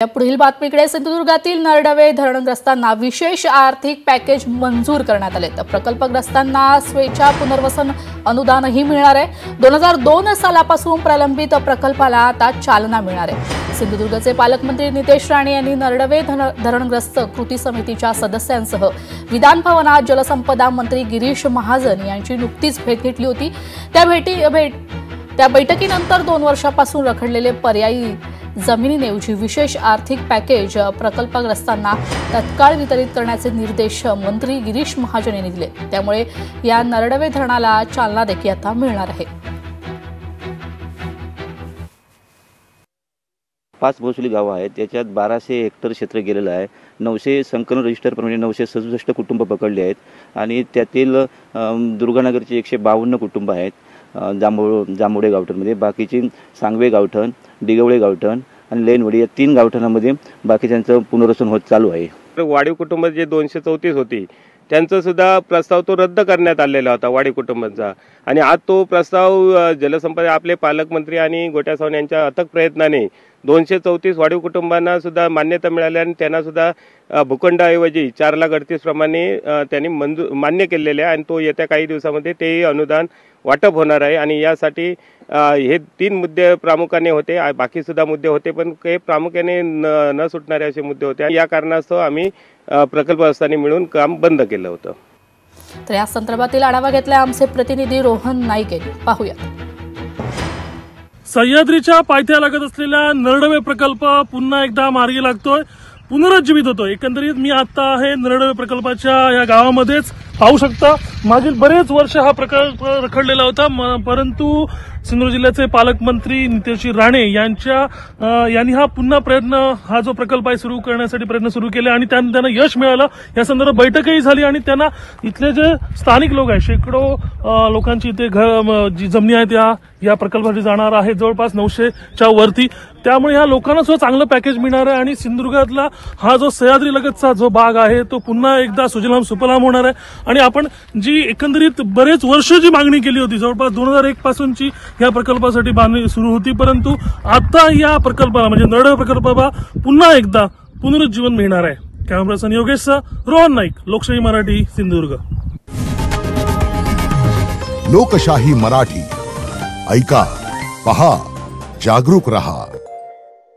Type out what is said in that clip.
या पुढील बातमीकडे सिंधुदुर्गातील नरडवे धरणग्रस्तांना विशेष आर्थिक पॅकेज मंजूर करण्यात आले। तर प्रकल्पग्रस्तांना स्वेच्छा पुनर्वसन अनुदानही मिळणार आहे। 2002 सालापासून प्रलंबित प्रकल्पाला आता चालना मिळणार आहे। सिंधुदुर्गचे पालकमंत्री नितेश राणे यांनी नरडवे धरणग्रस्त कृती समितीच्या सदस्यांसह विधान भवनात जलसंपदा मंत्री गिरीश महाजन यांची नुकतीच भेट घेतली होती। त्या बैठकीनंतर 2 वर्षांपासून रखडलेले पर्यायी जमिनीऐवजी विशेष आर्थिक पॅकेज प्रकल्पग्रस्तांना तत्काळ वितरित करण्याचे निर्देश मंत्री गिरीश महाजन यांनी दिले। त्यामुळे या नरडवे धरणाला चालना देखील आता मिळणार आहे। 5 महसुली गाव आहेत, त्याच्यात 1200 हेक्टर क्षेत्र गेलेलं आहे। 900 संकलन रजिस्टर प्रमाणे 967 कुटुंब पकडले आहेत आणि त्यातील दुर्गानगरचे 152 कुटुंब आहेत जांभोडे गावठणमध्ये। बाकीची सांगवे गावठण, दिगवळे गावठण आणि लेनवडी या 3 गावठणामध्ये बाकीच्यांचं पुनर्वसन होत चालू आहे। वाढीव कुटुंब जे 234 होती त्यांचा सुद्धा प्रस्ताव तो रद्द करण्यात आलेला होता वाढीव कुटुंबांचा, आणि आज तो प्रस्ताव जलसंपदा आपले पालकमंत्री आणि गोट्या सावंत यांच्या अथक प्रयत्नाने 234 वाढीव कुटुंबांना सुद्धा मान्यता मिळाली आणि त्यांना सुद्धा भूखंडाऐवजी 4,38,000 प्रमाणे त्यांनी मान्य केलेले आहे आणि तो येत्या काही दिवसामध्ये ते अनुदान वाटप होणार आहे। आणि यासाठी हे 3 मुद्दे प्रामुख्याने होते, बाकी सुद्धा मुद्दे होते पण काही प्रामुख्याने न सुटणारे असे मुद्दे होते। या कारणास्तव आम्ही प्रकल्पग्रस्तांनी मिळून काम बंद केलं होतं। तर या संदर्भातील आढावा घेतला आमचे प्रतिनिधी रोहन नाईक यांनी। पाहूया। सह्याद्रीच्या पायथ्याला लागत असलेला नरडवे प्रकल्प पुन्हा एकदा मार्गी लागतोय, पुनरुज्जीवित होतोय। एकंदरीत मी आता आहे नरडवे प्रकल्पाच्या या गावामध्येच। पाहू शकता मागील बरेच वर्ष हा प्रकल्प रखडलेला होता, परंतु सिंधुदुर्ग जिल्ह्याचे पालकमंत्री नितेश राणे यांनी हा पुन्हा प्रयत्न, हा जो प्रकल्प आहे सुरू करण्यासाठी प्रयत्न सुरू केले आणि त्यांना यश मिळालं। या संदर्भात बैठकही झाली आणि त्यांना इथले जे स्थानिक लोक आहेत, शेकडो लोकांची इथे जी जमिनी आहेत या प्रकल्पासाठी जाणार आहे, जवळपास 900च्या वरती। त्यामुळे ह्या लोकांना सुद्धा चांगलं पॅकेज मिळणार आहे आणि सिंधुदुर्गातला हा जो सह्याद्री लगतचा जो भाग आहे तो पुन्हा एकदा सुजलाम सुफलाम होणार आहे। आणि आपण जी एकंदरीत बरेच वर्ष जी मागणी केली होती, जवळपास 2001 पासूनची या प्रकल्पासाठी बांधणी सुरू होती, परंतु आता या प्रकल्पाला म्हणजे नरडवे प्रकल्पाला पुन्हा एकदा पुनरुज्जीवन मिळणार आहे। कॅमेरा पर्सन योगेशसह रोहन नाईक, लोकशाही मराठी, सिंधुदुर्ग। लोकशाही मराठी, ऐका, पहा, जागरूक रहा।